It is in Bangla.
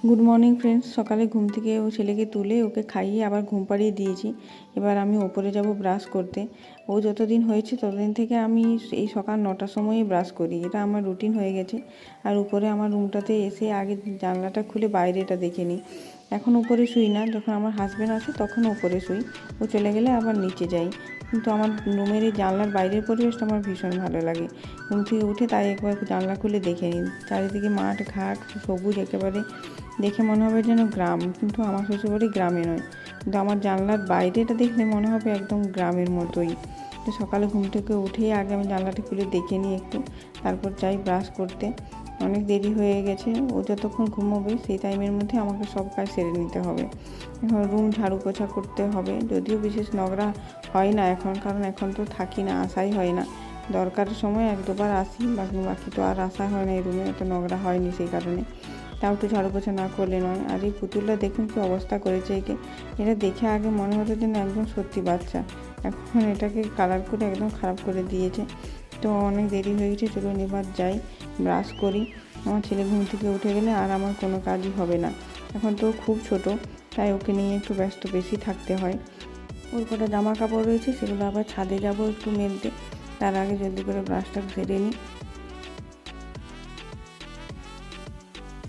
Good morning friends. সকালে ঘুম থেকে ও ছেলেকে তুলে ওকে খাইয়ে আবার ঘুম পাড়িয়ে দিয়েছি। এবার আমি ওপরে যাব ব্রাশ করতে। ও যতদিন হয়েছে ততদিন থেকে আমি এই সকাল 9টার সময়ই ব্রাশ করি, এটা আমার রুটিন হয়ে গেছে। আর উপরে আমার রুমটাতে এসে আগে জানলাটা খুলে বাইরেটা দেখে নিই। এখন উপরে শুই না, যখন আমার হাজব্যান্ড আসে তখন উপরে শুই, ও চলে গেলে আবার নিচে যাই। কিন্তু আমার রুমের এই জানলার বাইরের পরিবেশটা আমার ভীষণ ভালো লাগে। ঘুম থেকে উঠে তাই একবার জানলা খুলে দেখে নিই, চারিদিকে মাঠ ঘাট সবুজ, একেবারে দেখে মনে হবে যেন গ্রাম, কিন্তু আমার শ্বশুরবাড়ি গ্রামে নয়। কিন্তু আমার জানলার বাইরেটা দেখলে মনে হবে একদম গ্রামের মতোই। তো সকালে ঘুম থেকে উঠেই আগে আমি জানলাটা খুলে দেখে নিই একটু, তারপর যাই ব্রাশ করতে। অনেক দেরি হয়ে গেছে, ও যতক্ষণ ঘুমোবে সেই টাইমের মধ্যে আমাকে সব কাজ সেরে নিতে হবে। এখন রুম ঝাড়ু পোছা করতে হবে, যদিও বিশেষ নোংরা হয় না এখন, কারণ এখন তো থাকি না, আসাই হয় না। দরকারের সময় এক দুবার আসি, বাকি তো আর আসা হয় না, এই রুমে এত নোংরা হয়নি সেই কারণে। তাও তো ঝাড়ু পোছা না করলে নয়। আর এই পুতুলটা দেখুন কি অবস্থা করেছে একে। এটা দেখে আগে মনে হতো যেন একদম সত্যি বাচ্চা, এখন এটাকে কালার করে একদম খারাপ করে দিয়েছে। তো অনেক দেরি হয়ে গেছে, চলুন এবার যাই ব্রাশ করি। আমার ছেলে ঘুম থেকে উঠে গেলে আর আমার কোনো কাজই হবে না। এখন তো খুব ছোট, তাই ওকে নিয়ে একটু ব্যস্ত বেশি থাকতে হয়। ওর কটা জামা কাপড় রয়েছে, সেগুলো আবার ছাদে যাব একটু মেলতে। তার আগে জলদি করে ব্রাশটা সেরে নিই।